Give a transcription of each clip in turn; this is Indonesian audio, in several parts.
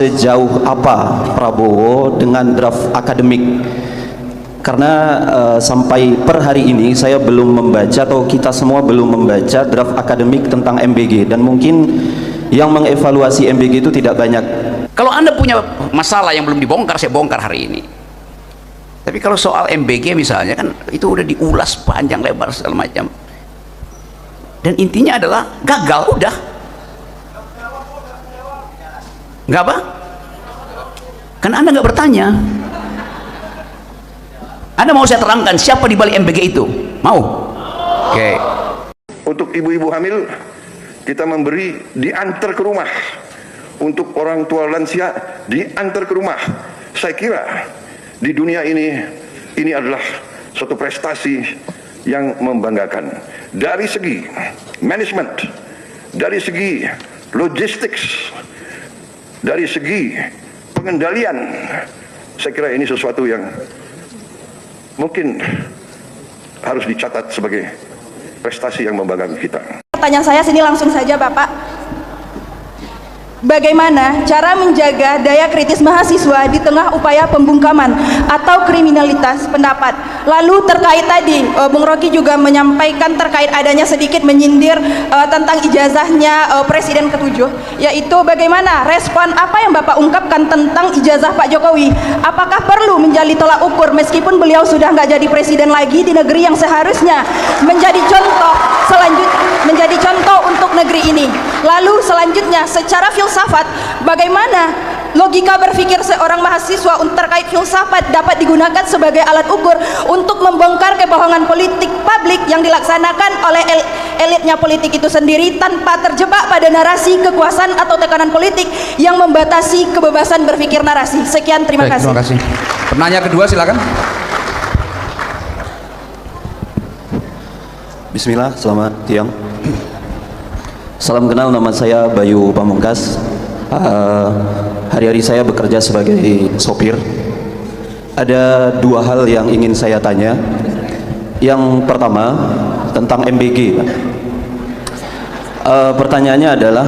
Sejauh apa Prabowo dengan draft akademik? Karena sampai per hari ini saya belum membaca, atau kita semua belum membaca draft akademik tentang MBG, dan mungkin yang mengevaluasi MBG itu tidak banyak. Kalau Anda punya masalah yang belum dibongkar, saya bongkar hari ini. Tapi kalau soal MBG misalnya, kan itu udah diulas panjang lebar segala macam, dan intinya adalah gagal udah. Nggak apa? Kan Anda nggak bertanya. Anda mau saya terangkan siapa di balik MBG itu? Mau? Oke. Untuk ibu-ibu hamil, kita memberi diantar ke rumah. Untuk orang tua lansia, diantar ke rumah. Saya kira di dunia ini adalah suatu prestasi yang membanggakan. Dari segi manajemen, dari segi logistik, dari segi pengendalian, saya kira ini sesuatu yang mungkin harus dicatat sebagai prestasi yang membanggakan kita. Pertanyaan saya sini langsung saja, Bapak. Bagaimana cara menjaga daya kritis mahasiswa di tengah upaya pembungkaman atau kriminalitas pendapat? Lalu terkait tadi, Bung Rocky juga menyampaikan terkait adanya sedikit menyindir tentang ijazahnya Presiden ke-7, yaitu bagaimana respon apa yang Bapak ungkapkan tentang ijazah Pak Jokowi? Apakah perlu menjadi tolak ukur meskipun beliau sudah nggak jadi presiden lagi di negeri yang seharusnya menjadi contoh menjadi contoh untuk negeri ini? Lalu selanjutnya, secara filsafat, bagaimana logika berpikir seorang mahasiswa terkait filsafat dapat digunakan sebagai alat ukur untuk membongkar kebohongan politik publik yang dilaksanakan oleh elitnya politik itu sendiri tanpa terjebak pada narasi kekuasaan atau tekanan politik yang membatasi kebebasan berpikir narasi? Sekian, terima kasih. Terima kasih. Penanya kedua, silakan. Bismillah, selamat siang. Salam kenal, nama saya Bayu Pamungkas. Hari-hari saya bekerja sebagai sopir. Ada dua hal yang ingin saya tanya. Yang pertama tentang MBG. Pertanyaannya adalah,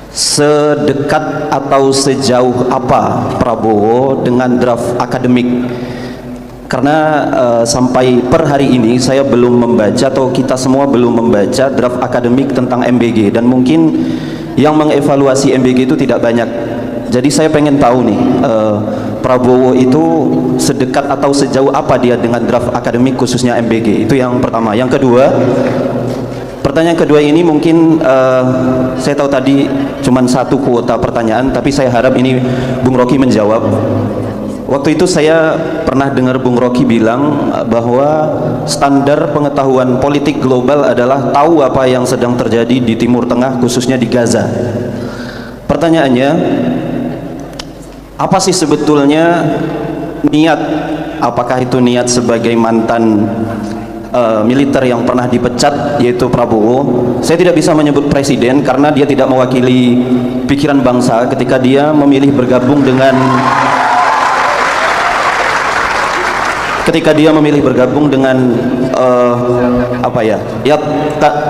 sedekat atau sejauh apa Prabowo dengan draft akademik? Karena sampai per hari ini saya belum membaca, atau kita semua belum membaca draft akademik tentang MBG, dan mungkin yang mengevaluasi MBG itu tidak banyak. Jadi saya pengen tahu nih, Prabowo itu sedekat atau sejauh apa dia dengan draft akademik khususnya MBG? Itu yang pertama. Yang kedua, pertanyaan kedua ini mungkin saya tahu tadi cuma satu kuota pertanyaan, tapi saya harap ini Bung Rocky menjawab. Waktu itu saya pernah dengar Bung Rocky bilang bahwa standar pengetahuan politik global adalah tahu apa yang sedang terjadi di Timur Tengah, khususnya di Gaza. Pertanyaannya, apa sih sebetulnya niat? Apakah itu niat sebagai mantan militer yang pernah dipecat, yaitu Prabowo? Saya tidak bisa menyebut presiden karena dia tidak mewakili pikiran bangsa ketika dia memilih bergabung dengan apa ya,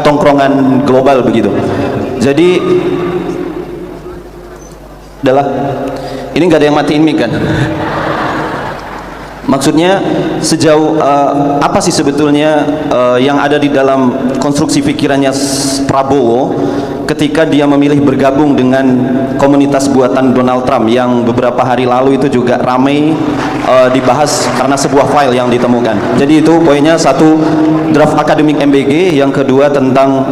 tongkrongan global begitu. Jadi adalah ini nggak ada yang matiin mic kan? Maksudnya sejauh apa sih sebetulnya yang ada di dalam konstruksi pikirannya Prabowo ketika dia memilih bergabung dengan komunitas buatan Donald Trump yang beberapa hari lalu itu juga ramai dibahas karena sebuah file yang ditemukan. Jadi itu poinnya, satu draft akademik MBG, yang kedua tentang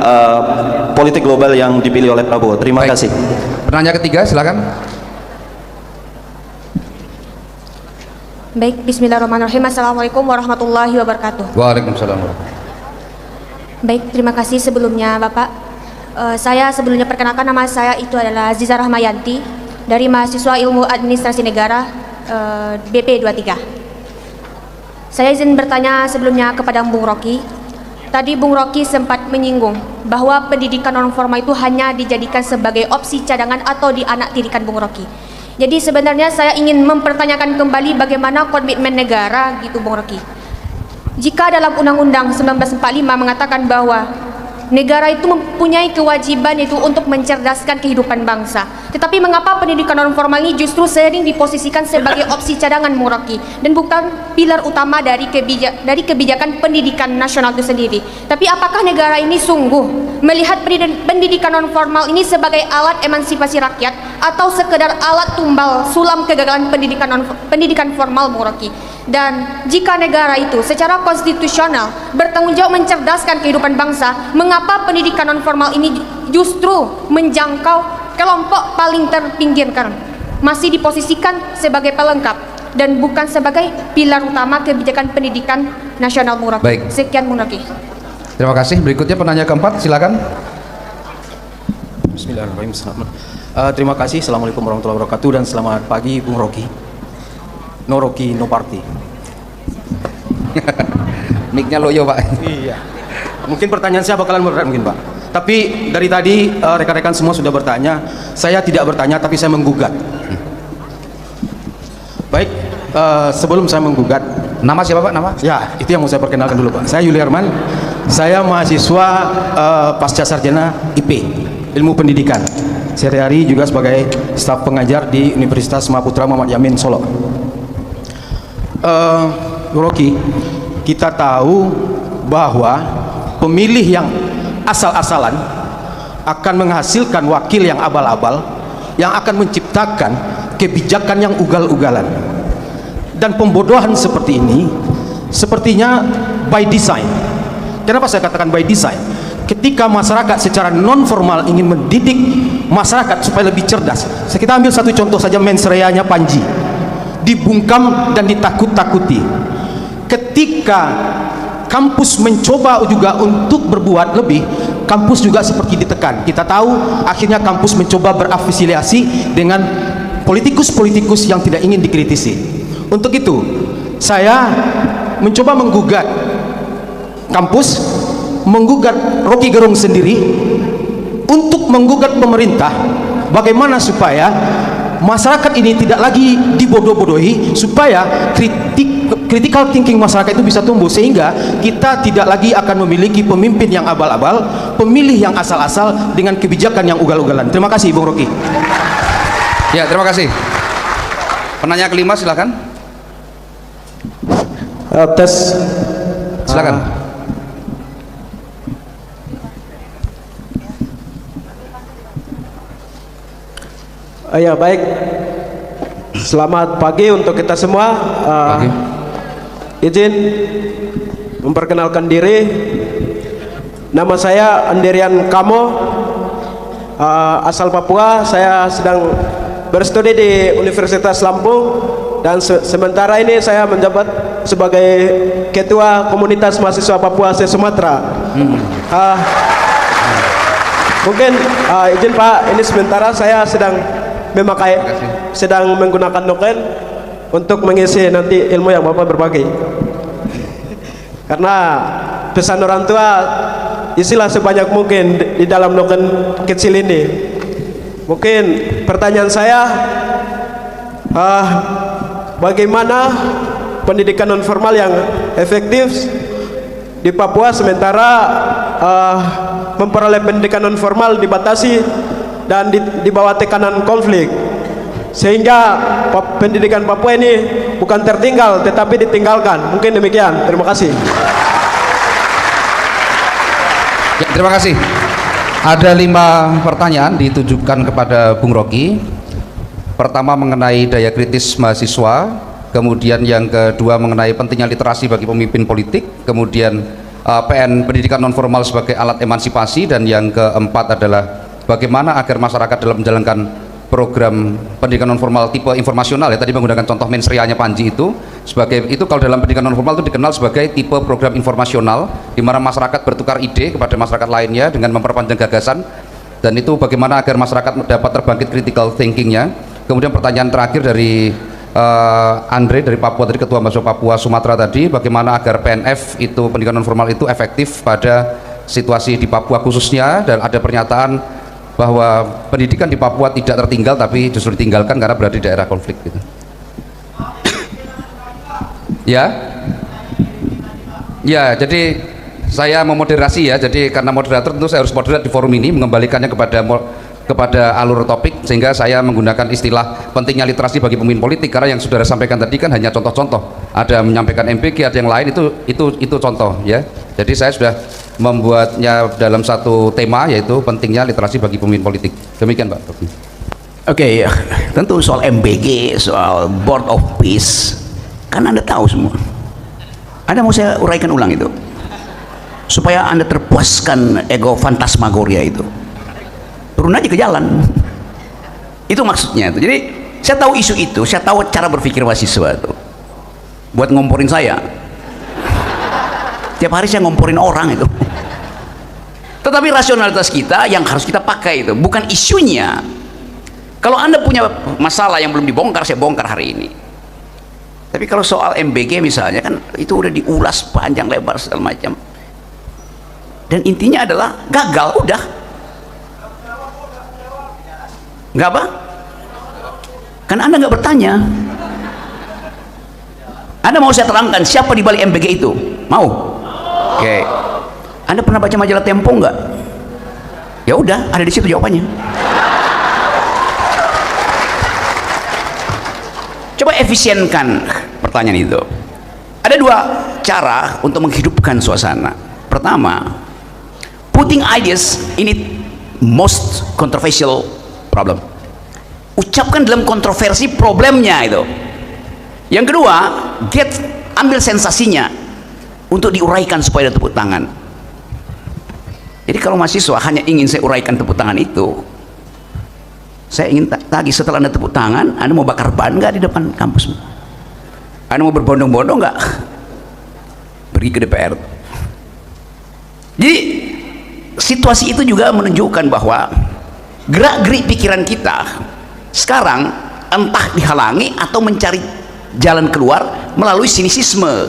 politik global yang dipilih oleh Prabowo. Terima kasih. Penanya ketiga, silakan. Baik, bismillahirrahmanirrahim. Assalamualaikum warahmatullahi wabarakatuh. Waalaikumsalam. Baik, terima kasih sebelumnya Bapak. Saya sebelumnya perkenalkan, nama saya itu adalah Aziza Rahmayanti dari mahasiswa Ilmu Administrasi Negara BP 23. Saya izin bertanya sebelumnya kepada Bung Rocky. Tadi Bung Rocky sempat menyinggung bahwa pendidikan non formal itu hanya dijadikan sebagai opsi cadangan atau dianaktirikan Bung Rocky. Jadi sebenarnya saya ingin mempertanyakan kembali bagaimana komitmen negara gitu Bung Rocky. Jika dalam Undang-Undang 1945 mengatakan bahwa negara itu mempunyai kewajiban itu untuk mencerdaskan kehidupan bangsa. Tetapi mengapa pendidikan non formal ini justru sering diposisikan sebagai opsi cadangan, Bung Rocky, dan bukan pilar utama dari kebijakan pendidikan nasional itu sendiri? Tapi apakah negara ini sungguh melihat pendidikan non formal ini sebagai alat emansipasi rakyat atau sekedar alat tumbal sulam kegagalan pendidikan formal, Bung Rocky? Dan jika negara itu secara konstitusional bertanggung jawab mencerdaskan kehidupan bangsa, mengapa pendidikan non formal ini justru menjangkau kelompok paling terpinggirkan, masih diposisikan sebagai pelengkap dan bukan sebagai pilar utama kebijakan pendidikan nasional, Bung Rocky? Baik. Sekian, Bung Rocky. Terima kasih. Berikutnya penanya keempat, silakan. Bismillahirrahmanirrahim. Terima kasih. Assalamualaikum warahmatullahi wabarakatuh dan selamat pagi, Bung Rocky. No Rocky, no party. Mic-nya loyo, Pak. Iya. Mungkin pertanyaan saya bakalan berat mungkin, Pak. Tapi dari tadi rekan-rekan semua sudah bertanya. Saya tidak bertanya, tapi saya menggugat. Baik, sebelum saya menggugat, Nama siapa, Pak? Nama? ya itu yang mau saya perkenalkan dulu, Pak. Saya Yuli Herman. Saya mahasiswa pasca sarjana IP, Ilmu Pendidikan. Sehari-hari juga sebagai staf pengajar di Universitas Mahaputra Muhammad Yamin Solo. Rocky, kita tahu bahwa pemilih yang asal-asalan akan menghasilkan wakil yang abal-abal, yang akan menciptakan kebijakan yang ugal-ugalan. Dan pembodohan seperti ini sepertinya by design. Kenapa saya katakan by design? Ketika masyarakat secara non formal ingin mendidik masyarakat supaya lebih cerdas, kita ambil satu contoh saja, mensreanya Panji dibungkam dan ditakut-takuti. Ketika kampus mencoba juga untuk berbuat lebih, kampus juga seperti ditekan. Kita tahu akhirnya kampus mencoba berafiliasi dengan politikus-politikus yang tidak ingin dikritisi. Untuk itu saya mencoba menggugat kampus, menggugat Rocky Gerung sendiri, untuk menggugat pemerintah bagaimana supaya masyarakat ini tidak lagi dibodoh-bodohi, supaya critical thinking masyarakat itu bisa tumbuh, sehingga kita tidak lagi akan memiliki pemimpin yang abal-abal, pemilih yang asal-asal dengan kebijakan yang ugal-ugalan. Terima kasih, Bung Rocky. Ya, terima kasih. Penanya kelima, silakan. Tes. Silakan. Ya baik. Selamat pagi untuk kita semua. Pagi. Izin memperkenalkan diri. Nama saya Andirian Kamo, asal Papua. Saya sedang berstudi di Universitas Lampung dan sementara ini saya menjabat sebagai Ketua Komunitas Mahasiswa Papua se-Sumatera. Mungkin izin Pak, ini sementara saya sedang menggunakan noken untuk mengisi nanti ilmu yang Bapak berbagi. Karena pesan orang tua isilah sebanyak mungkin di dalam noken kecil ini. Mungkin pertanyaan saya, bagaimana pendidikan non formal yang efektif di Papua sementara memperoleh pendidikan non formal dibatasi dan di bawah tekanan konflik, sehingga pendidikan Papua ini bukan tertinggal tetapi ditinggalkan. Mungkin demikian. Terima kasih. Ya, terima kasih. Ada 5 pertanyaan ditujukan kepada Bung Rocky. Pertama mengenai daya kritis mahasiswa, kemudian yang kedua mengenai pentingnya literasi bagi pemimpin politik, kemudian PN pendidikan non formal sebagai alat emansipasi, dan yang keempat adalah bagaimana agar masyarakat dalam menjalankan program pendidikan non formal tipe informasional, ya tadi menggunakan contoh mensreanya Panji itu, sebagai itu kalau dalam pendidikan non formal itu dikenal sebagai tipe program informasional, di mana masyarakat bertukar ide kepada masyarakat lainnya dengan memperpanjang gagasan, dan itu bagaimana agar masyarakat dapat terbangkit critical thinkingnya. Kemudian pertanyaan terakhir dari Andre dari Papua tadi, Ketua Mahasiswa Papua Sumatera tadi, bagaimana agar PNF itu pendidikan non formal itu efektif pada situasi di Papua khususnya, dan ada pernyataan bahwa pendidikan di Papua tidak tertinggal tapi justru ditinggalkan karena berada di daerah konflik gitu. Ya, jadi saya memoderasi ya, jadi karena moderator tentu saya harus moderat di forum ini, mengembalikannya kepada alur topik, sehingga saya menggunakan istilah pentingnya literasi bagi pemimpin politik, karena yang saudara sampaikan tadi kan hanya contoh-contoh, ada menyampaikan MBG, ada yang lain, itu contoh ya. Jadi saya sudah membuatnya dalam satu tema, yaitu pentingnya literasi bagi pemimpin politik. Demikian Pak. Oke, tentu soal MBG, soal Board of Peace, kan Anda tahu semua. Anda mau saya uraikan ulang itu, supaya Anda terpuaskan ego fantasmagoria itu. Turun aja ke jalan. Itu maksudnya itu. Jadi saya tahu isu itu, saya tahu cara berpikir mahasiswa itu. Buat ngomporin saya. Tiap hari saya ngomporin orang itu. Tetapi rasionalitas kita yang harus kita pakai itu bukan isunya. Kalau Anda punya masalah yang belum dibongkar, saya bongkar hari ini. Tapi kalau soal MBG misalnya, kan itu udah diulas panjang lebar segala macam. Dan intinya adalah gagal, udah. Nggak apa? Kan Anda nggak bertanya. Anda mau saya terangkan siapa di balik MBG itu? Mau? Oke. Anda pernah baca majalah Tempo nggak? Ya udah, ada di situ jawabannya. Coba efisienkan pertanyaan itu. Ada dua cara untuk menghidupkan suasana. Pertama, putting ideas in it most controversial problem. Ucapkan dalam kontroversi problemnya itu. Yang kedua, ambil sensasinya untuk diuraikan supaya ada tepuk tangan. Jadi kalau mahasiswa hanya ingin saya uraikan tepuk tangan itu, saya ingin tagih setelah Anda tepuk tangan, Anda mau bakar ban nggak di depan kampus? Anda mau berbondong-bondong nggak? Pergi ke DPR. Jadi situasi itu juga menunjukkan bahwa gerak-gerik pikiran kita sekarang entah dihalangi atau mencari jalan keluar melalui sinisisme,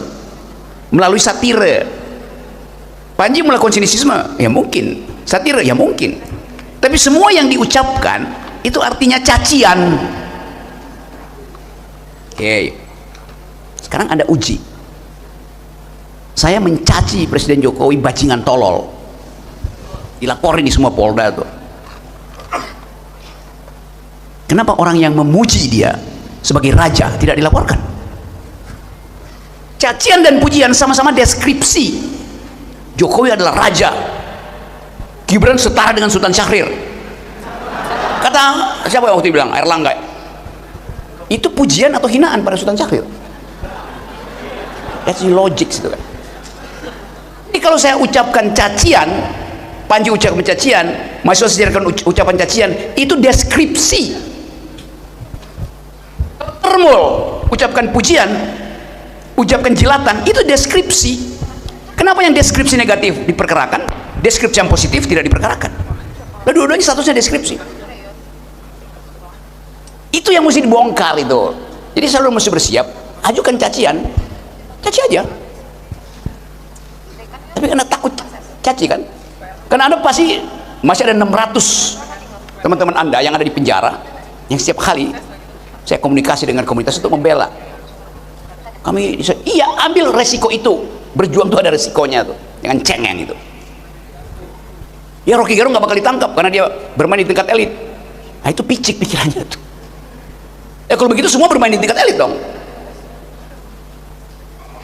melalui satire. Panji melakukan sinisisme, ya mungkin. Satire, ya mungkin. Tapi semua yang diucapkan itu artinya cacian. Oke. Sekarang Anda uji. Saya mencaci Presiden Jokowi bajingan tolol. Dilaporin di semua Polda tuh. Kenapa orang yang memuji dia sebagai raja tidak dilaporkan? Cacian dan pujian sama-sama deskripsi. Jokowi adalah raja, Gibran setara dengan Sultan Syahrir. Kata siapa yang waktu itu bilang? Erlangga. Itu pujian atau hinaan pada Sultan Syahrir? That's logic gitu kan. Jadi kalau saya ucapkan cacian, Panji ucapkan cacian, mahasiswa sejarahkan ucapan cacian, itu deskripsi. Termul ucapkan pujian, ucapkan jilatan, itu deskripsi. Kenapa yang deskripsi negatif diperkerakan, deskripsi yang positif tidak diperkerakan? Nah, dua-duanya statusnya deskripsi. Itu yang mesti dibongkar itu. Jadi selalu mesti bersiap, ajukan cacian, caci aja. Tapi karena takut caci kan, karena Anda pasti masih ada 600 teman-teman Anda yang ada di penjara, yang setiap kali saya komunikasi dengan komunitas untuk membela. Kami iya ambil resiko itu, berjuang tuh ada resikonya tuh, dengan cengeng itu. Ya Rocky Gerung nggak bakal ditangkap karena dia bermain di tingkat elit. Nah itu picik pikirannya tuh. Ya kalau begitu semua bermain di tingkat elit dong.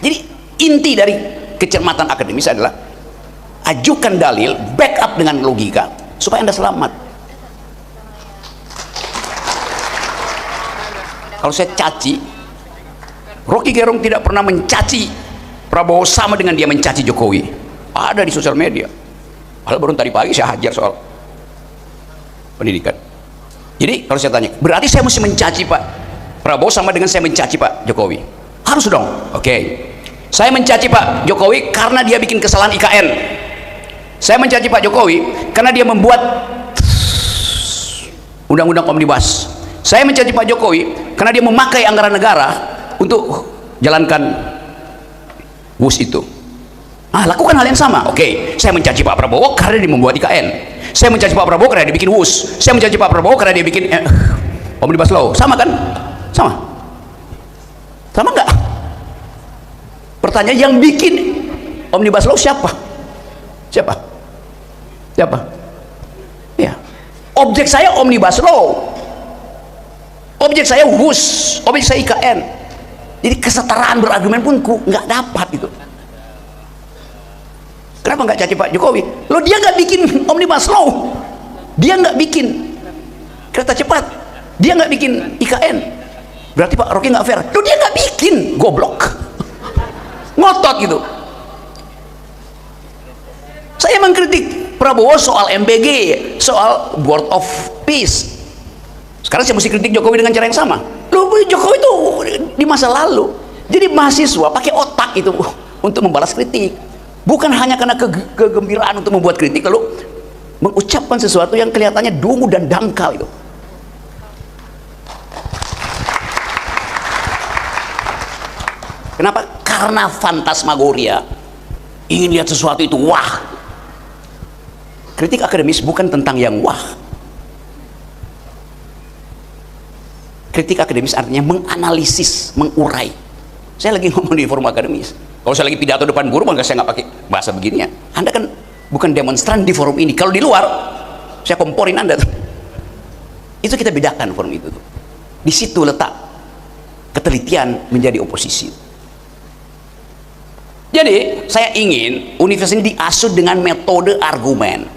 Jadi inti dari kecermatan akademis adalah ajukan dalil, backup dengan logika supaya Anda selamat. Kalau saya caci, Rocky Gerung tidak pernah mencaci Prabowo sama dengan dia mencaci Jokowi. Ada di sosial media. Padahal baru tadi pagi saya hajar soal pendidikan. Jadi kalau saya tanya, berarti saya mesti mencaci Pak Prabowo sama dengan saya mencaci Pak Jokowi? Harus dong. Oke. Saya mencaci Pak Jokowi karena dia bikin kesalahan IKN. Saya mencaci Pak Jokowi karena dia membuat undang-undang omnibus. Saya mencaci Pak Jokowi karena dia memakai anggaran negara untuk jalankan WUS itu. Nah, lakukan hal yang sama. Oke, saya mencaci Pak Prabowo karena dia membuat IKN. Saya mencaci Pak Prabowo karena dia bikin WUS. Saya mencaci Pak Prabowo karena dia bikin omnibus law. Sama kan? Sama. Sama nggak? Pertanyaan, yang bikin omnibus law siapa? Siapa? Siapa? Ya. Objek saya Omnibus Law, objek saya WUS, objek saya IKN. Jadi kesetaraan berargumen pun nggak dapat itu. Kenapa nggak caci Pak Jokowi? Lo dia nggak bikin Omnibus Law, dia nggak bikin kereta cepat, dia nggak bikin IKN. Berarti Pak Rocky nggak fair. Lo dia nggak bikin, goblok, ngotot gitu. Saya mengkritik Prabowo soal MBG, soal Board of Peace. Sekarang saya mesti kritik Jokowi dengan cara yang sama. Loh, Jokowi itu di masa lalu. Jadi mahasiswa pakai otak itu untuk membalas kritik. Bukan hanya karena kegembiraan untuk membuat kritik lalu mengucapkan sesuatu yang kelihatannya dungu dan dangkal itu. Kenapa? Karena fantasmagoria. Ingin lihat sesuatu itu wah. Kritik akademis bukan tentang yang wah. Kritik akademis artinya menganalisis, mengurai. Saya lagi ngomong di forum akademis. Kalau saya lagi pidato depan guru, maka saya nggak pakai bahasa beginian. Anda kan bukan demonstran di forum ini. Kalau di luar, saya komporin Anda. Itu kita bedakan forum itu. Di situ letak ketelitian menjadi oposisi. Jadi, saya ingin universitas ini diasuh dengan metode argumen.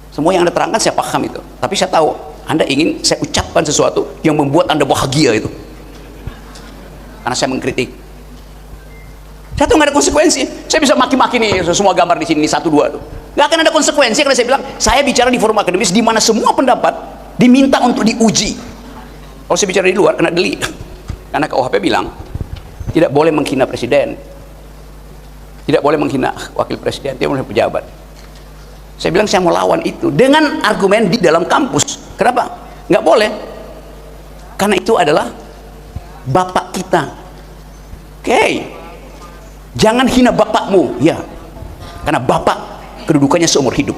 Semua yang Anda terangkan saya paham itu. Tapi saya tahu, Anda ingin saya ucapkan sesuatu yang membuat Anda bahagia itu. Karena saya mengkritik. Saya tuh nggak ada konsekuensi. Saya bisa maki-maki nih semua gambar di sini 1, 2 tuh. Nggak akan ada konsekuensi karena saya bilang saya bicara di forum akademis di mana semua pendapat diminta untuk diuji. Kalau saya bicara di luar kena deli. Karena KUHP bilang tidak boleh menghina presiden, tidak boleh menghina wakil presiden, tidak boleh pejabat. Saya bilang saya mau lawan itu dengan argumen di dalam kampus. Kenapa? Nggak boleh. Karena itu adalah bapak kita. Oke. Jangan hina bapakmu, ya. Karena bapak kedudukannya seumur hidup.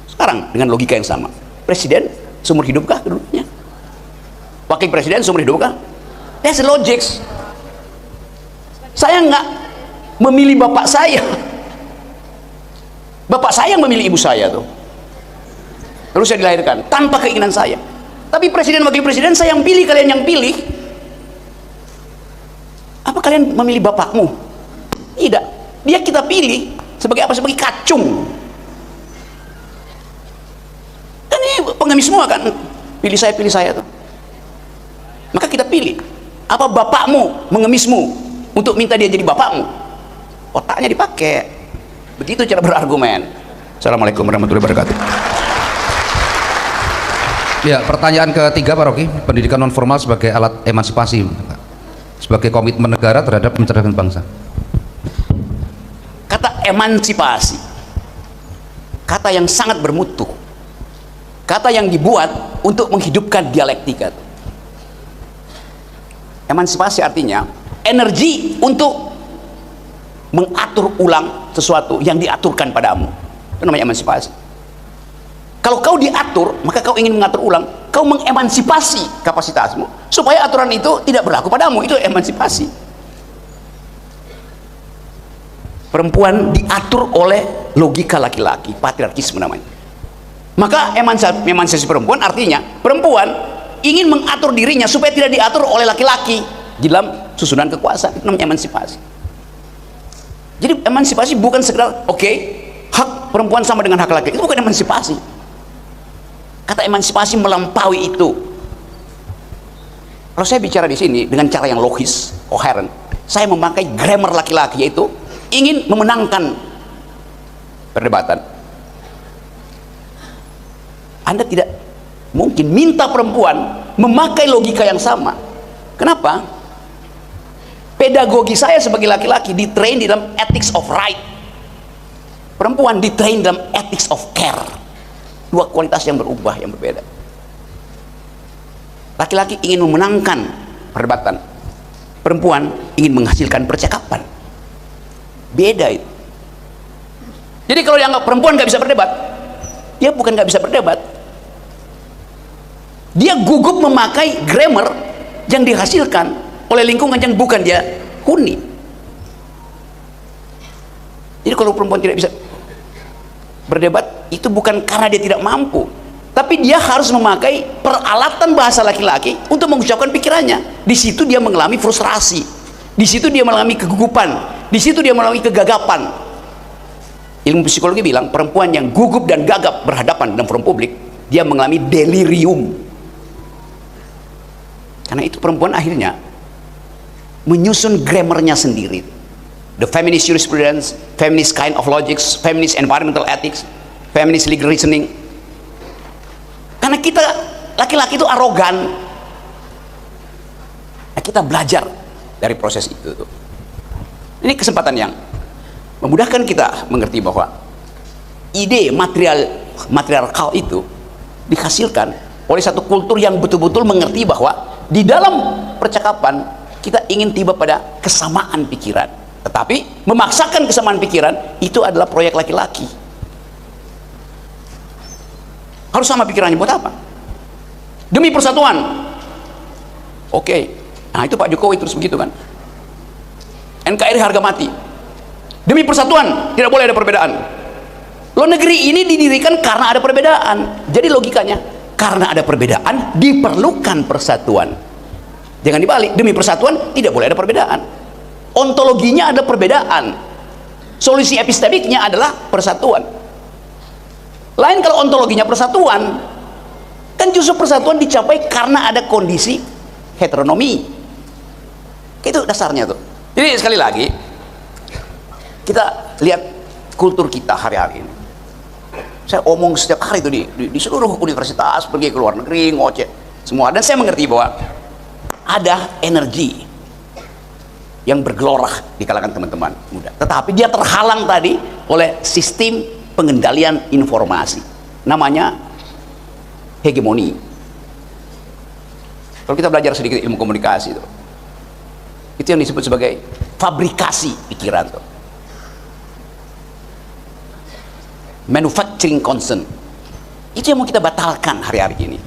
Sekarang dengan logika yang sama, presiden seumur hidup kah kedudukannya? Wakil presiden seumur hidup kah? That's the logic. Saya nggak memilih bapak saya. Bapak saya yang memilih ibu saya tuh. Lalu saya dilahirkan tanpa keinginan saya. Tapi presiden wakil presiden saya yang pilih, kalian yang pilih. Apa kalian memilih bapakmu? Tidak, dia kita pilih sebagai apa? Sebagai kacung. Kan ini pengemis semua kan, pilih saya tuh. Maka kita pilih. Apa bapakmu mengemismu untuk minta dia jadi bapakmu? Otaknya dipakai. Begitu cara berargumen. Assalamualaikum warahmatullahi wabarakatuh. Ya, pertanyaan ketiga Pak Rocky, pendidikan non formal sebagai alat emansipasi, sebagai komitmen negara terhadap mencerdaskan bangsa. Kata emansipasi, kata yang sangat bermutu, kata yang dibuat untuk menghidupkan dialektika. Emansipasi artinya energi untuk mengatur ulang sesuatu yang diaturkan padamu. Itu namanya emansipasi. Kalau kau diatur, maka kau ingin mengatur ulang, kau mengemansipasi kapasitasmu supaya aturan itu tidak berlaku padamu. Itu emansipasi. Perempuan diatur oleh logika laki-laki, patriarkisme namanya. Maka emansipasi perempuan artinya perempuan ingin mengatur dirinya supaya tidak diatur oleh laki-laki di dalam susunan kekuasaan. Itu namanya emansipasi. Jadi emansipasi bukan sekedar hak perempuan sama dengan hak laki. Itu bukan emansipasi. Kata emansipasi melampaui itu. Kalau saya bicara di sini dengan cara yang logis, koheren, saya memakai grammar laki-laki, yaitu ingin memenangkan perdebatan. Anda tidak mungkin minta perempuan memakai logika yang sama. Kenapa? Pedagogi saya sebagai laki-laki ditrain di dalam ethics of right. Perempuan ditrain dalam ethics of care. Dua kualitas yang berubah, yang berbeda. Laki-laki ingin memenangkan perdebatan, perempuan ingin menghasilkan percakapan. Beda itu. Jadi kalau dianggap perempuan nggak bisa berdebat, dia bukan nggak bisa berdebat, dia gugup memakai grammar yang dihasilkan oleh lingkungan yang bukan dia huni. Jadi kalau perempuan tidak bisa berdebat itu bukan karena dia tidak mampu, tapi dia harus memakai peralatan bahasa laki-laki untuk mengucapkan pikirannya. Di situ dia mengalami frustrasi, di situ dia mengalami kegugupan, di situ dia mengalami kegagapan. Ilmu psikologi bilang perempuan yang gugup dan gagap berhadapan dalam forum publik, dia mengalami delirium. Karena itu perempuan akhirnya menyusun grammarnya sendiri. The feminist jurisprudence, feminist kind of logics, feminist environmental ethics, feminist legal reasoning. Karena kita laki-laki itu arogan. Nah, kita belajar dari proses itu. Ini kesempatan yang memudahkan kita mengerti bahwa ide matriarkal itu dihasilkan oleh satu kultur yang betul-betul mengerti bahwa di dalam percakapan kita ingin tiba pada kesamaan pikiran, tetapi memaksakan kesamaan pikiran itu adalah proyek laki-laki. Harus sama pikirannya buat apa? Demi persatuan. Oke. Nah, itu Pak Jokowi terus begitu kan. NKRI harga mati. Demi persatuan, tidak boleh ada perbedaan. Loh, negeri ini didirikan karena ada perbedaan. Jadi logikanya, karena ada perbedaan diperlukan persatuan. Jangan dibalik, demi persatuan tidak boleh ada perbedaan. Ontologinya ada perbedaan, solusi epistemiknya adalah persatuan. Lain kalau ontologinya persatuan, kan justru persatuan dicapai karena ada kondisi heteronomi. Itu dasarnya tuh. Jadi sekali lagi kita lihat kultur kita hari-hari ini. Saya omong setiap hari itu di seluruh universitas, pergi ke luar negeri, ngoceh semua, dan saya mengerti bahwa ada energi yang bergelora di kalangan teman-teman muda, tetapi dia terhalang tadi oleh sistem pengendalian informasi, namanya hegemoni. Kalau kita belajar sedikit ilmu komunikasi itu yang disebut sebagai fabrikasi pikiran tuh. Manufacturing concern, itu yang mau kita batalkan hari-hari ini.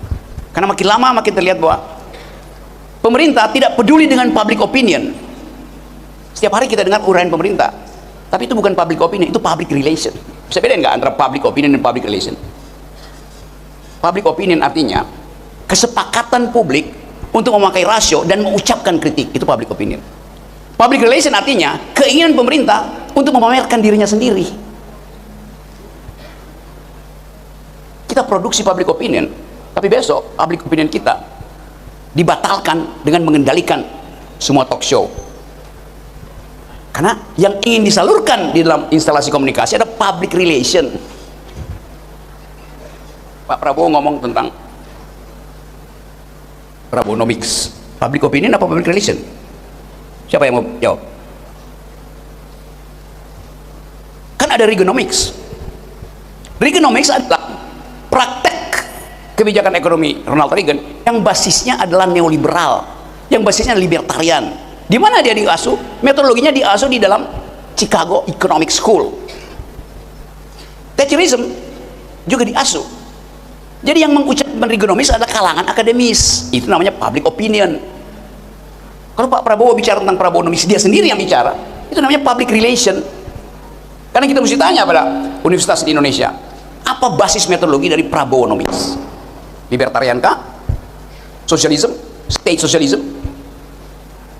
Karena makin lama makin terlihat bahwa pemerintah tidak peduli dengan public opinion. Setiap hari kita dengar uraian pemerintah, tapi itu bukan public opinion, itu public relation. Bisa bedain nggak antara public opinion dan public relation? Public opinion artinya kesepakatan publik untuk memakai rasio dan mengucapkan kritik, itu public opinion. Public relation artinya keinginan pemerintah untuk memamerkan dirinya sendiri. Kita produksi public opinion, tapi besok public opinion kita dibatalkan dengan mengendalikan semua talk show. Karena yang ingin disalurkan di dalam instalasi komunikasi ada public relation. Pak Prabowo ngomong tentang Prabowonomics. Public opinion apa public relation? Siapa yang mau jawab? Kan ada Reaganomics. Reaganomics adalah praktek kebijakan ekonomi Ronald Reagan yang basisnya adalah neoliberal, yang basisnya libertarian. Di mana dia diasuh? Metodologinya diasuh di dalam Chicago Economic School. Thatcherism juga diasuh. Jadi yang mengucapkan Reaganomics adalah kalangan akademis. Itu namanya public opinion. Kalau Pak Prabowo bicara tentang Prabowonomics, dia sendiri yang bicara, itu namanya public relation. Karena kita mesti tanya pada universitas di Indonesia, apa basis metodologi dari Prabowonomics? Libertarian kah? Sosialisme? State socialism?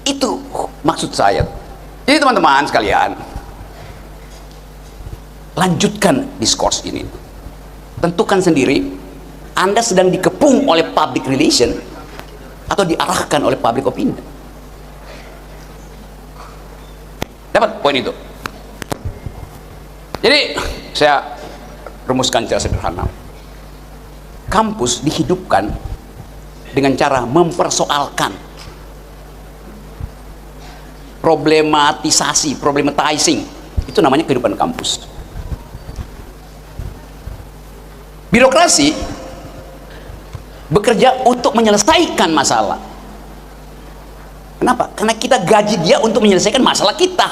Itu maksud saya. Jadi teman-teman sekalian, lanjutkan diskurs ini. Tentukan sendiri, Anda sedang dikepung oleh public relation atau diarahkan oleh public opinion. Dapat poin itu? Jadi saya rumuskan secara sederhana. Kampus dihidupkan dengan cara mempersoalkan, problematizing. Itu namanya kehidupan kampus. Birokrasi bekerja untuk menyelesaikan masalah. Kenapa? Karena kita gaji dia untuk menyelesaikan masalah kita.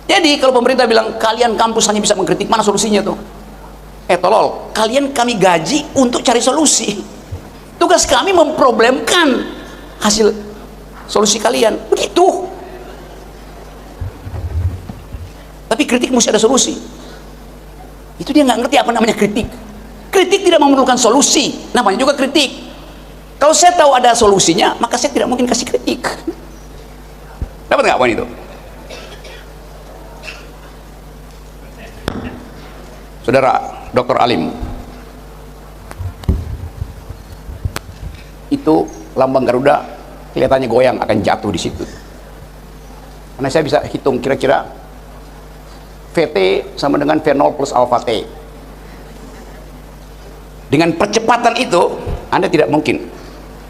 Jadi kalau pemerintah bilang kalian kampus hanya bisa mengkritik, mana solusinya tuh? Tolol, kalian kami gaji untuk cari solusi. Tugas kami memproblemkan hasil solusi kalian. Begitu. Tapi kritik mesti ada solusi. Itu dia nggak ngerti apa namanya kritik. Kritik tidak memerlukan solusi, namanya juga kritik. Kalau saya tahu ada solusinya, maka saya tidak mungkin kasih kritik. Dapat nggak poin itu? Saudara Dr. Alim, itu lambang Garuda kelihatannya goyang, akan jatuh di situ. Karena saya bisa hitung kira-kira VT sama dengan V0 plus alpha T. Dengan percepatan itu Anda tidak mungkin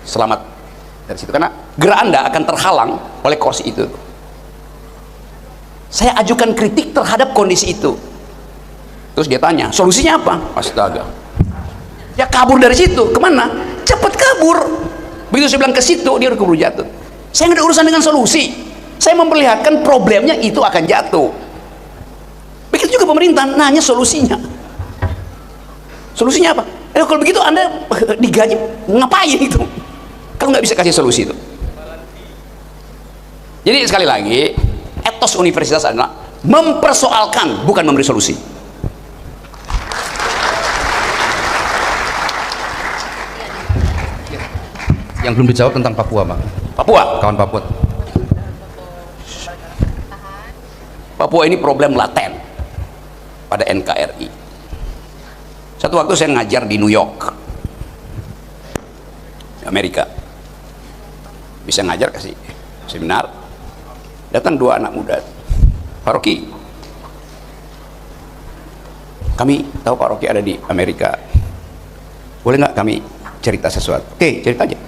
selamat dari situ, karena gerak Anda akan terhalang oleh kursi itu. Saya ajukan kritik terhadap kondisi itu. Terus dia tanya, solusinya apa? Astaga, ya kabur dari situ. Kemana? Cepat kabur. Begitu saya bilang ke situ, dia udah keburu jatuh. Saya nggak ada urusan dengan solusi, saya memperlihatkan problemnya itu akan jatuh. Begitu juga pemerintah nanya solusinya. Solusinya apa? Kalau begitu Anda digaji ngapain itu? Kalau nggak bisa kasih solusi itu. Jadi sekali lagi, etos universitas adalah mempersoalkan, bukan memberi solusi. Yang belum dijawab tentang Papua, Pak. Papua. Kawan Papua. Papua ini problem laten pada NKRI. Satu waktu saya ngajar di New York, Amerika. Bisa ngajar, kasih seminar. Datang dua anak muda. Pak Rocky, kami tahu Pak Rocky ada di Amerika. Boleh nggak kami cerita sesuatu? Oke, cerita aja.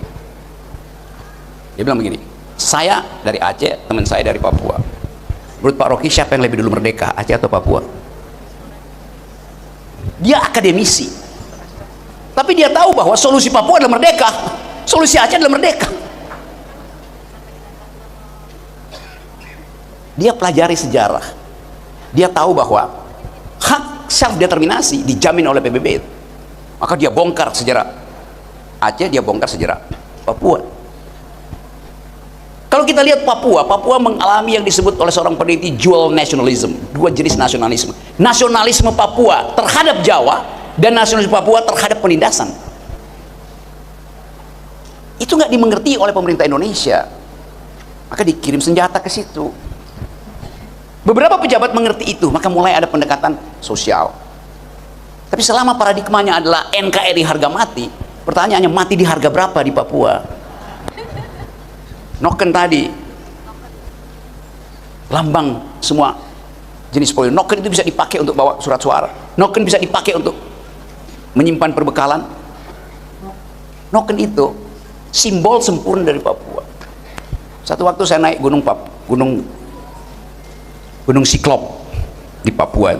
Dia bilang begini, saya dari Aceh, teman saya dari Papua. Menurut Pak Rocky, siapa yang lebih dulu merdeka, Aceh atau Papua? Dia akademisi, tapi dia tahu bahwa solusi Papua adalah merdeka, solusi Aceh adalah merdeka. Dia pelajari sejarah, dia tahu bahwa hak self determinasi dijamin oleh PBB itu. Maka dia bongkar sejarah Aceh, dia bongkar sejarah Papua. Kalau kita lihat Papua, Papua mengalami yang disebut oleh seorang peneliti dual nationalism, dua jenis nasionalisme. Nasionalisme Papua terhadap Jawa dan nasionalisme Papua terhadap penindasan. Itu nggak dimengerti oleh pemerintah Indonesia, maka dikirim senjata ke situ. Beberapa pejabat mengerti itu, maka mulai ada pendekatan sosial. Tapi selama paradigmanya adalah NKRI harga mati, pertanyaannya mati di harga berapa di Papua? Noken tadi, lambang semua jenis polio. Noken itu bisa dipakai untuk bawa surat suara. Noken bisa dipakai untuk menyimpan perbekalan. Noken itu simbol sempurna dari Papua. Satu waktu saya naik gunung Siklop di Papua.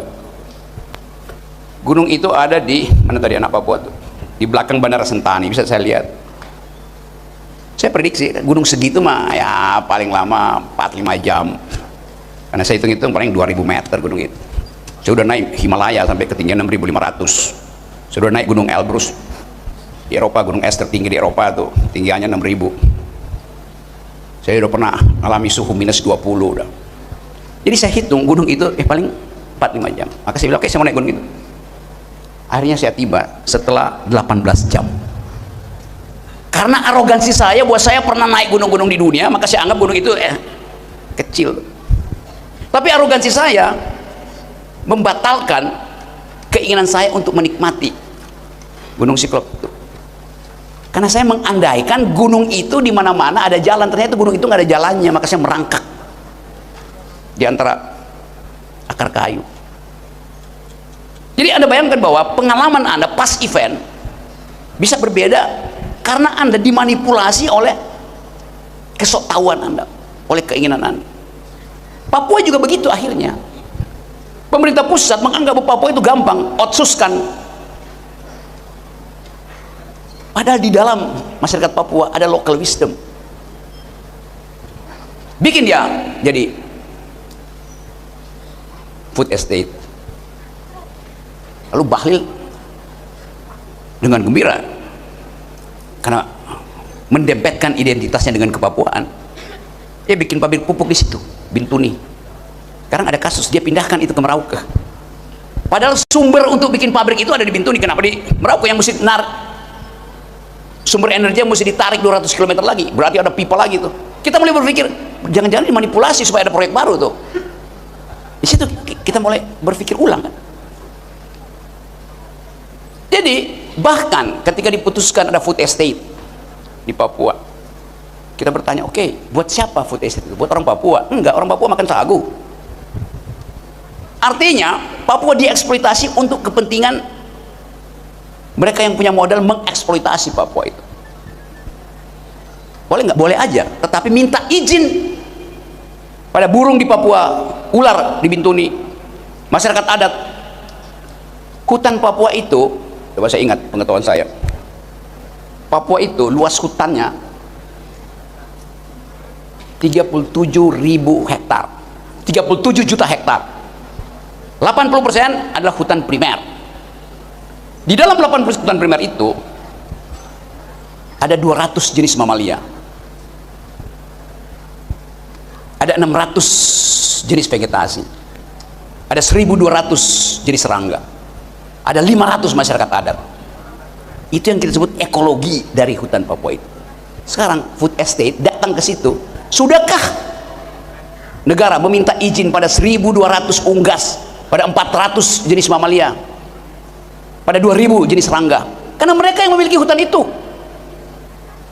Gunung itu ada di mana tadi anak Papua tuh? Di belakang Bandara Sentani, bisa saya lihat. Saya prediksi gunung segitu mah ya paling lama 4-5 jam, karena saya hitung-hitung paling 2000 meter gunung itu. Saya udah naik Himalaya sampai ketinggian 6500. Saya udah naik gunung Elbrus di Eropa, gunung es tertinggi di Eropa tuh tinggiannya 6000. Saya udah pernah alami suhu minus 20 udah. Jadi saya hitung gunung itu paling 4-5 jam. Maka saya bilang oke, saya mau naik gunung itu. Akhirnya saya tiba setelah 18 jam. Karena arogansi saya, buat saya pernah naik gunung-gunung di dunia, maka saya anggap gunung itu kecil. Tapi arogansi saya membatalkan keinginan saya untuk menikmati gunung Siklop itu. Karena saya mengandaikan gunung itu di mana-mana ada jalan, ternyata gunung itu nggak ada jalannya, maka saya merangkak di antara akar kayu. Jadi Anda bayangkan bahwa pengalaman Anda pas event bisa berbeda karena Anda dimanipulasi oleh kesoktahuan Anda, oleh keinginan Anda. Papua juga begitu akhirnya. Pemerintah pusat menganggap Papua itu gampang, otsuskan. Padahal di dalam masyarakat Papua ada local wisdom. Bikin dia jadi food estate. Lalu Bahlil dengan gembira karena mendempetkan identitasnya dengan kepapuaan, dia bikin pabrik pupuk di situ, Bintuni. Sekarang ada kasus, dia pindahkan itu ke Merauke. Padahal sumber untuk bikin pabrik itu ada di Bintuni. Kenapa di Merauke yang mesti sumber energi yang mesti ditarik 200 km lagi? Berarti ada pipa lagi tuh. Kita mulai berpikir, jangan-jangan dimanipulasi supaya ada proyek baru tuh. Di situ kita mulai berpikir ulang kan. Jadi bahkan ketika diputuskan ada food estate di Papua, kita bertanya, oke, buat siapa food estate itu? Buat orang Papua? Enggak, orang Papua makan sagu. Artinya Papua dieksploitasi untuk kepentingan mereka yang punya modal mengeksploitasi Papua itu. Boleh nggak? Boleh aja, tetapi minta izin pada burung di Papua, ular di Bintuni, masyarakat adat. Hutan Papua itu, coba saya ingat pengetahuan saya, Papua itu luas hutannya 37.000 hektar, 37 juta hektar. 80% adalah hutan primer. Di dalam 80% hutan primer itu ada 200 jenis mamalia, ada 600 jenis vegetasi, ada 1.200 jenis serangga, ada 500 masyarakat adat. Itu yang kita sebut ekologi dari hutan Papua itu. Sekarang food estate datang ke situ. Sudahkah negara meminta izin pada 1.200 unggas, pada 400 jenis mamalia, pada 2.000 jenis serangga? Karena mereka yang memiliki hutan itu.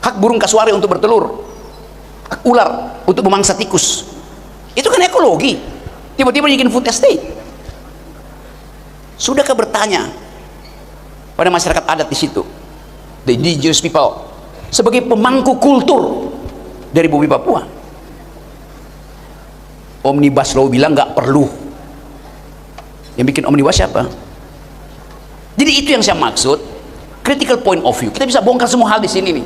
Hak burung kasuari untuk bertelur, hak ular untuk memangsa tikus. Itu kan ekologi. Tiba-tiba bikin food estate. Sudahkah bertanya pada masyarakat adat di situ, the indigenous people, sebagai pemangku kultur dari bumi Papua? Omnibus Law bilang nggak perlu. Yang bikin omnibus siapa? Jadi itu yang saya maksud, critical point of view. Kita bisa bongkar semua hal di sini nih,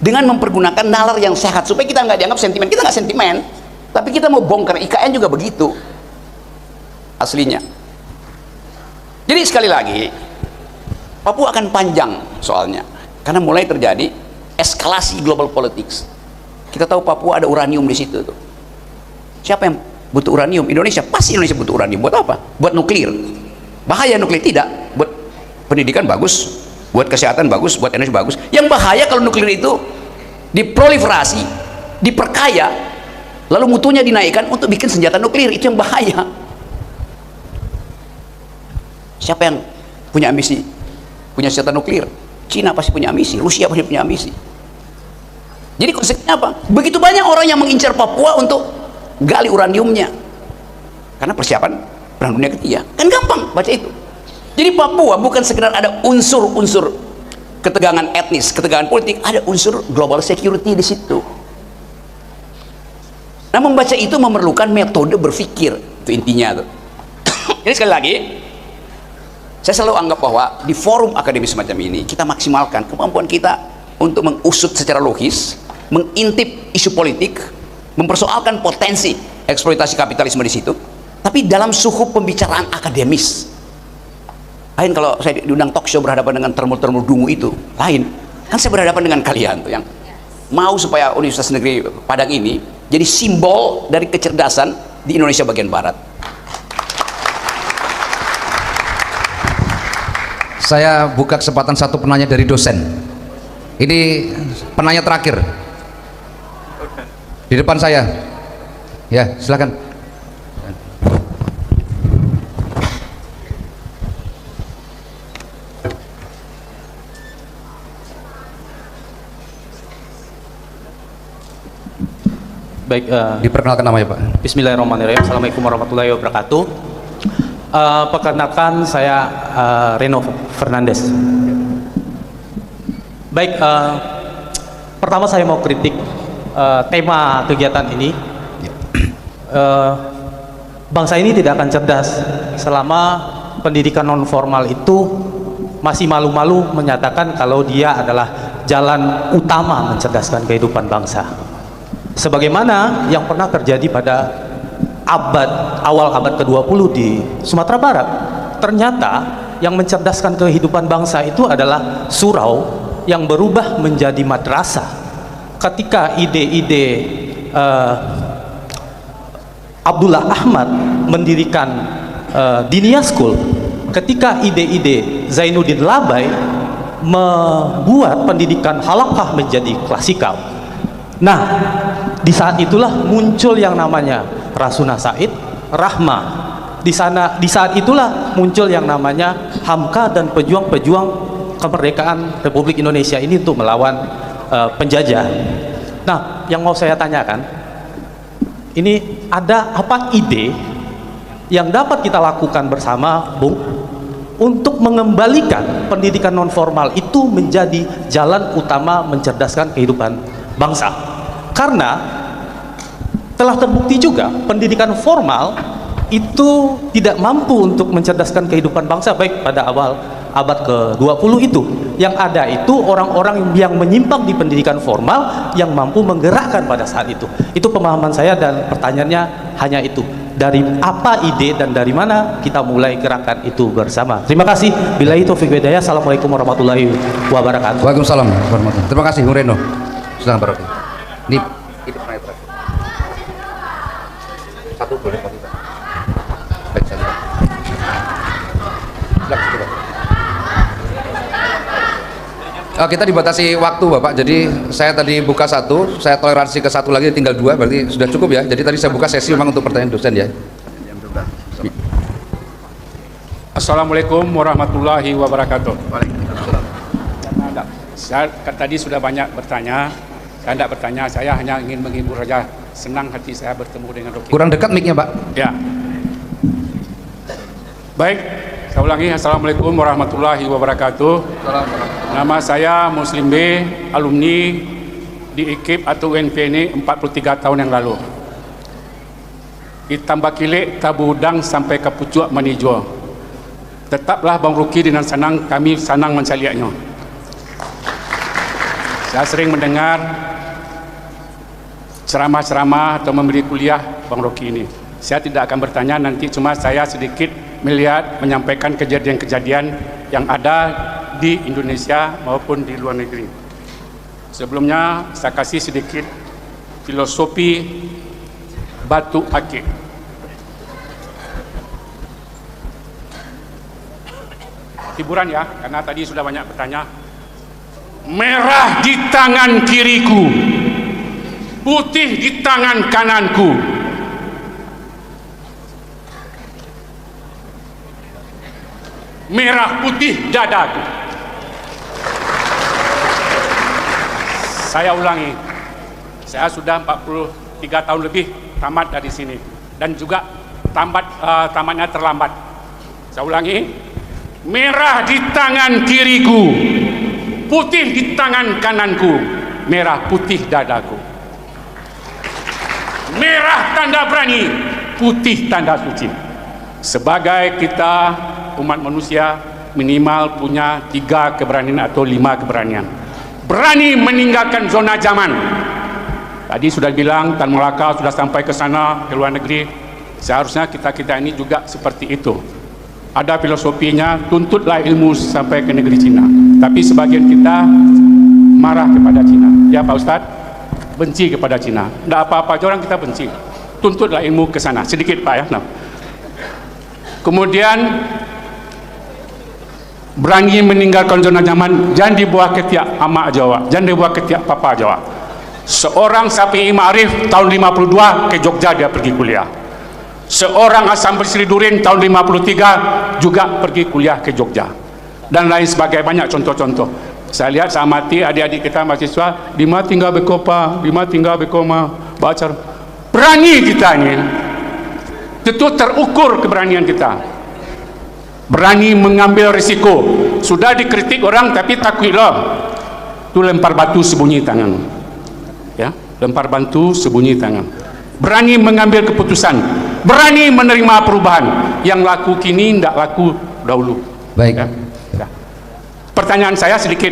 dengan mempergunakan nalar yang sehat supaya kita nggak dianggap sentimen. Kita nggak sentimen, tapi kita mau bongkar. IKN juga begitu aslinya. Jadi sekali lagi, Papua akan panjang soalnya, karena mulai terjadi eskalasi global politics. Kita tahu Papua ada uranium di situ tuh. Siapa yang butuh uranium? Indonesia. Pasti Indonesia butuh uranium. Buat apa? Buat nuklir. Bahaya nuklir? Tidak. Buat pendidikan bagus, buat kesehatan bagus, buat energi bagus. Yang bahaya kalau nuklir itu diproliferasi, diperkaya, lalu mutunya dinaikkan untuk bikin senjata nuklir. Itu yang bahaya. Siapa yang punya ambisi punya senjata nuklir? Cina pasti punya ambisi, Rusia pasti punya ambisi. Jadi konsekuensinya apa? Begitu banyak orang yang mengincar Papua untuk gali uraniumnya, karena persiapan Perang Dunia Ketiga. Kan gampang baca itu. Jadi Papua bukan sekedar ada unsur-unsur ketegangan etnis, ketegangan politik, ada unsur global security di situ. Nah, membaca itu memerlukan metode berpikir, itu intinya tuh. Jadi sekali lagi, saya selalu anggap bahwa di forum akademis semacam ini kita maksimalkan kemampuan kita untuk mengusut secara logis, mengintip isu politik, mempersoalkan potensi eksploitasi kapitalisme di situ, tapi dalam suhu pembicaraan akademis. Lain kalau saya diundang talk show berhadapan dengan termul-termul dungu itu, lain. Kan saya berhadapan dengan kalian tuh yang mau supaya Universitas Negeri Padang ini jadi simbol dari kecerdasan di Indonesia bagian barat. Saya buka kesempatan satu penanya dari dosen. Ini penanya terakhir di depan saya. Ya, silakan. Baik, diperkenalkan namanya Pak. Bismillahirrahmanirrahim. Assalamualaikum warahmatullahi wabarakatuh. Perkenalkan saya Reno Fernandes. Baik, pertama saya mau kritik tema kegiatan ini. Bangsa ini tidak akan cerdas selama pendidikan non formal itu masih malu-malu menyatakan kalau dia adalah jalan utama mencerdaskan kehidupan bangsa. Sebagaimana yang pernah terjadi pada awal abad ke-20 di Sumatera Barat. Ternyata yang mencerdaskan kehidupan bangsa itu adalah surau yang berubah menjadi madrasah. Ketika ide-ide Abdullah Ahmad mendirikan Dinia School, ketika ide-ide Zainuddin Labai membuat pendidikan halakah menjadi klasikal. Nah, di saat itulah muncul yang namanya Rasuna Said, Rahma. Di saat itulah muncul yang namanya Hamka dan pejuang-pejuang kemerdekaan Republik Indonesia ini untuk melawan penjajah. Nah, yang mau saya tanyakan, ini ada apa ide yang dapat kita lakukan bersama, Bung, untuk mengembalikan pendidikan non formal itu menjadi jalan utama mencerdaskan kehidupan bangsa? Karena telah terbukti juga pendidikan formal itu tidak mampu untuk mencerdaskan kehidupan bangsa, baik pada awal abad ke-20 itu. Yang ada itu orang-orang yang menyimpang di pendidikan formal yang mampu menggerakkan pada saat itu. Itu pemahaman saya, dan pertanyaannya hanya itu. Dari apa ide dan dari mana kita mulai gerakan itu bersama? Terima kasih. Billahi taufiq wal hidayah. Assalamualaikum warahmatullahi wabarakatuh. Waalaikumsalam warahmatullahi wabarakatuh. Terima kasih, Bung Reno. Silakan Pak Rocky. Ini pertanyaan terakhir. Satu boleh Pak. Baik, satu. Silakan. Kita dibatasi waktu, Bapak. Jadi saya tadi buka satu, saya toleransi ke satu lagi, tinggal dua, berarti sudah cukup ya. Jadi tadi saya buka sesi memang untuk pertanyaan dosen ya. Assalamualaikum warahmatullahi wabarakatuh. Saya tadi sudah banyak bertanya. Saya tidak bertanya, saya hanya ingin menghibur saja. Senang hati saya bertemu dengan Rocky. Kurang dekat mic-nya, Pak. Ya. Baik, saya ulangi. Assalamualaikum warahmatullahi wabarakatuh. Nama saya Muslim B, alumni di IKIP atau UNP ini 43 tahun yang lalu. Ditambah kilik, tabu udang sampai ke pucuk manijo. Tetaplah Bang Rocky dengan senang, kami senang mencaliaknya. Saya sering mendengar ceramah-ceramah atau memberi kuliah Bang Rocky ini. Saya tidak akan bertanya nanti, cuma saya sedikit melihat, menyampaikan kejadian-kejadian yang ada di Indonesia maupun di luar negeri. Sebelumnya saya kasih sedikit filosofi batu akik. Hiburan ya, karena tadi sudah banyak bertanya. Merah di tangan kiriku, putih di tangan kananku. Merah putih dadaku. Saya ulangi, saya sudah 43 tahun lebih tamat dari sini, dan juga tamatnya terlambat. Saya ulangi, merah di tangan kiriku, putih di tangan kananku, merah putih dadaku. Merah tanda berani, putih tanda suci. Sebagai kita umat manusia minimal punya 3 keberanian atau 5 keberanian. Berani meninggalkan zona zaman. Tadi sudah bilang Tan Malaka sudah sampai ke sana, ke luar negeri. Seharusnya kita ini juga seperti itu. Ada filosofinya, tuntutlah ilmu sampai ke negeri Cina. Tapi sebagian kita marah kepada Cina. Ya Pak Ustadz, benci kepada Cina. Tidak apa-apa, orang kita benci. Tuntutlah ilmu ke sana. Sedikit Pak ya. Nah. Kemudian berani meninggalkan zona zaman, jangan dibuah ketiak amak Jawa, jangan dibuah ketiak papa Jawa. Seorang Syafi'i Ma'arif tahun 52 ke Jogja dia pergi kuliah. Seorang Hasan Basri Durin tahun 53 juga pergi kuliah ke Jogja. Dan lain sebagainya, banyak contoh-contoh. Saya lihat saya amati adik-adik kita mahasiswa, di mana tinggal bekopa, di mana tinggal bekoma, baca. Berani kita ini. Tentu terukur keberanian kita. Berani mengambil risiko. Sudah dikritik orang tapi takutlah. Itu lempar batu sembunyi tangan. Ya, lempar batu sembunyi tangan. Berani mengambil keputusan. Berani menerima perubahan. Yang laku kini tidak laku dahulu. Baik. Ya. Pertanyaan saya sedikit.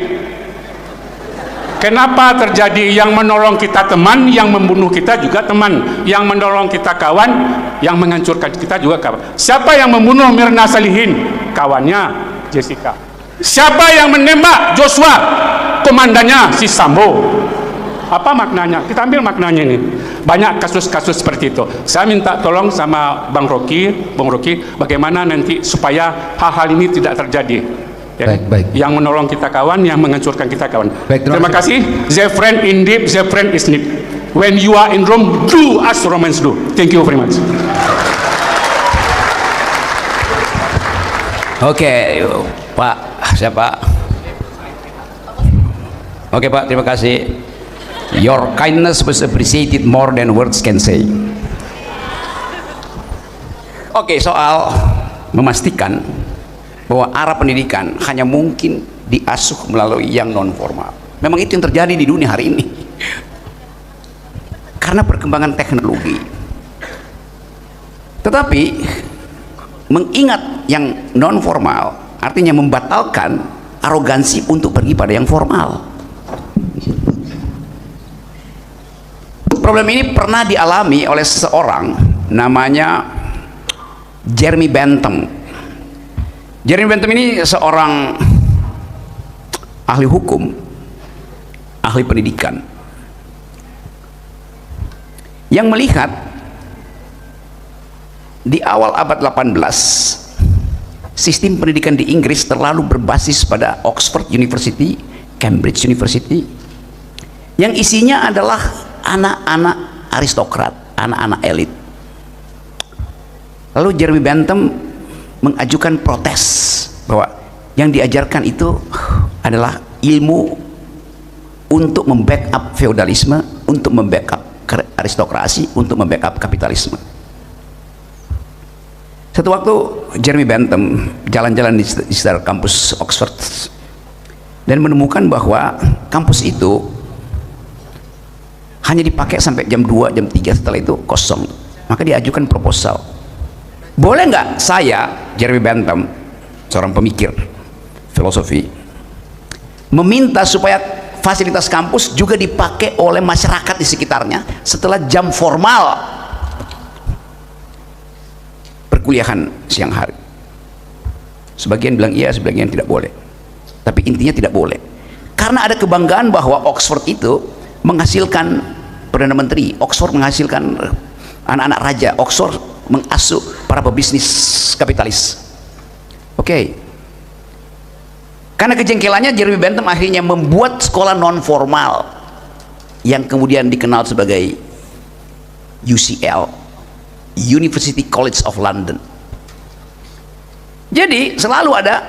Kenapa terjadi yang menolong kita teman, yang membunuh kita juga teman, yang menolong kita kawan, yang menghancurkan kita juga kawan? Siapa yang membunuh Mirna Salihin? Kawannya Jessica. Siapa yang menembak Joshua? Komandannya si Sambo. Apa maknanya? Kita ambil maknanya ini. Banyak kasus-kasus seperti itu. Saya minta tolong sama Bung Rocky, bagaimana nanti supaya hal-hal ini tidak terjadi. Ya. Baik. Yang menolong kita kawan, yang menghancurkan kita kawan. Baik, terima kasih. The friend in deep, the friend is deep. When you are in Rome, do as Romans do. Thank you very much. Oke, Pak, siapa? Oke Pak, terima kasih. Your kindness was appreciated more than words can say. Oke, soal memastikan bahwa arah pendidikan hanya mungkin diasuh melalui yang non formal. Memang itu yang terjadi di dunia hari ini. Karena perkembangan teknologi. Tetapi mengingat yang non formal artinya membatalkan arogansi untuk pergi pada yang formal. Problem ini pernah dialami oleh seseorang namanya Jeremy Bentham. Jeremy Bentham ini seorang ahli hukum, ahli pendidikan, yang melihat di awal abad 18 sistem pendidikan di Inggris terlalu berbasis pada Oxford University, Cambridge University, yang isinya adalah anak-anak aristokrat, anak-anak elit. Lalu Jeremy Bentham mengajukan protes bahwa yang diajarkan itu adalah ilmu untuk membackup feodalisme, untuk membackup aristokrasi, untuk membackup kapitalisme. Satu waktu Jeremy Bentham jalan-jalan di sekitar kampus Oxford dan menemukan bahwa kampus itu hanya dipakai sampai jam 2, jam 3, setelah itu kosong. Maka dia ajukan proposal, boleh nggak saya, Jeremy Bentham, seorang pemikir filosofi, meminta supaya fasilitas kampus juga dipakai oleh masyarakat di sekitarnya setelah jam formal perkuliahan siang hari. Sebagian bilang iya, sebagian tidak boleh. Tapi intinya tidak boleh. Karena ada kebanggaan bahwa Oxford itu menghasilkan Perdana Menteri, Oxford menghasilkan anak-anak raja, Oxford mengasuh para pebisnis kapitalis. Oke. Karena kejengkelannya, Jeremy Bentham akhirnya membuat sekolah non formal yang kemudian dikenal sebagai UCL, University College of London. Jadi selalu ada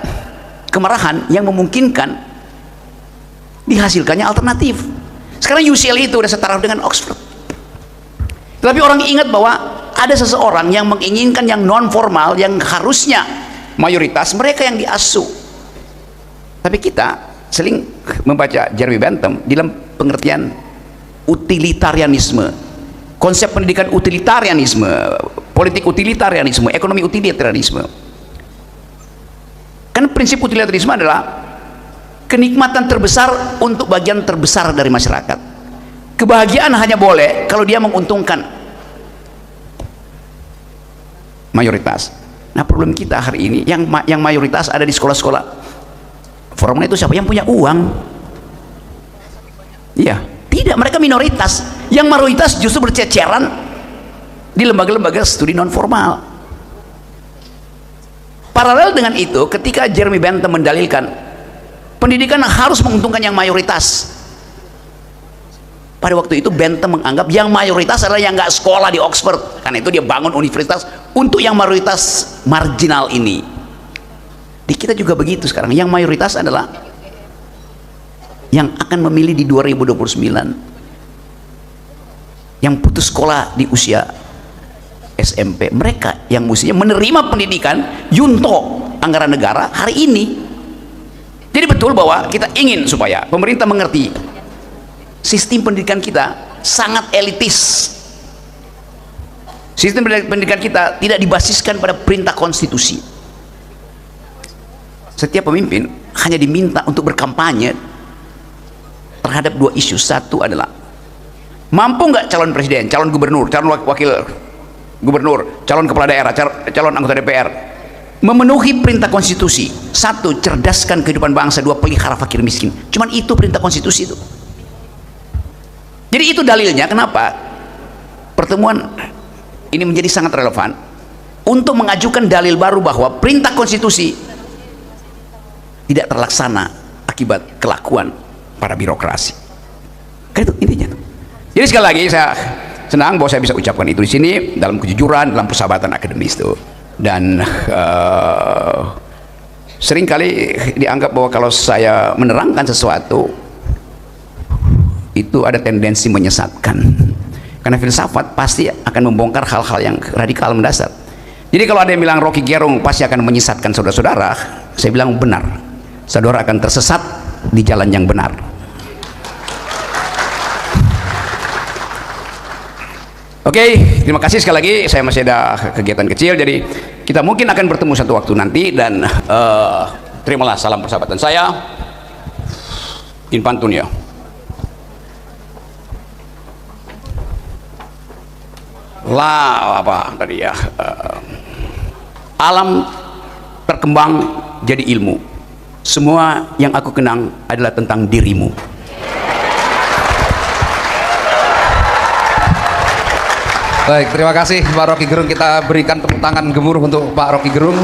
kemarahan yang memungkinkan dihasilkannya alternatif. Sekarang UCL itu sudah setara dengan Oxford. Tapi orang ingat bahwa ada seseorang yang menginginkan yang non formal, yang harusnya mayoritas mereka yang diasuh. Tapi kita sering membaca Jeremy Bentham dalam pengertian utilitarianisme, konsep pendidikan utilitarianisme, politik utilitarianisme, ekonomi utilitarianisme. Kan prinsip utilitarianisme adalah kenikmatan terbesar untuk bagian terbesar dari masyarakat. Kebahagiaan hanya boleh kalau dia menguntungkan mayoritas. Nah, problem kita hari ini yang mayoritas ada di sekolah-sekolah formal itu siapa? Yang punya uang. Iya, tidak, mereka minoritas. Yang mayoritas justru berceceran di lembaga-lembaga studi non formal. Paralel dengan itu, ketika Jeremy Bentham mendalilkan pendidikan harus menguntungkan yang mayoritas, pada waktu itu Bentham menganggap yang mayoritas adalah yang nggak sekolah di Oxford. Karena itu dia bangun universitas untuk yang mayoritas marginal ini. Di kita juga begitu sekarang. Yang mayoritas adalah yang akan memilih di 2029, yang putus sekolah di usia SMP. Mereka yang mestinya menerima pendidikan yunto anggaran negara hari ini. Jadi betul bahwa kita ingin supaya pemerintah mengerti sistem pendidikan kita sangat elitis. Sistem pendidikan kita tidak dibasiskan pada perintah konstitusi. Setiap pemimpin hanya diminta untuk berkampanye terhadap dua isu. Satu adalah mampu nggak calon presiden, calon gubernur, calon wakil gubernur, calon kepala daerah, calon anggota DPR memenuhi perintah konstitusi. Satu, cerdaskan kehidupan bangsa. Dua, pelihara fakir miskin. Cuman itu perintah konstitusi itu. Jadi itu dalilnya kenapa pertemuan ini menjadi sangat relevan untuk mengajukan dalil baru bahwa perintah konstitusi tidak terlaksana akibat kelakuan para birokrasi. Kan itu intinya. Jadi sekali lagi saya senang bahwa saya bisa ucapkan itu di sini dalam kejujuran, dalam persahabatan akademis itu. Dan seringkali dianggap bahwa kalau saya menerangkan sesuatu itu ada tendensi menyesatkan. Karena filsafat pasti akan membongkar hal-hal yang radikal mendasar. Jadi kalau ada yang bilang Rocky Gerung pasti akan menyesatkan saudara-saudara, saya bilang benar. Saudara akan tersesat di jalan yang benar. Oke, terima kasih sekali lagi. Saya masih ada kegiatan kecil, jadi kita mungkin akan bertemu satu waktu nanti. Dan terimalah salam persahabatan saya, Infantunio. Apa tadi ya? Alam berkembang jadi ilmu. Semua yang aku kenang adalah tentang dirimu. Baik, terima kasih Pak Rocky Gerung. Kita berikan tepuk tangan gemuruh untuk Pak Rocky Gerung.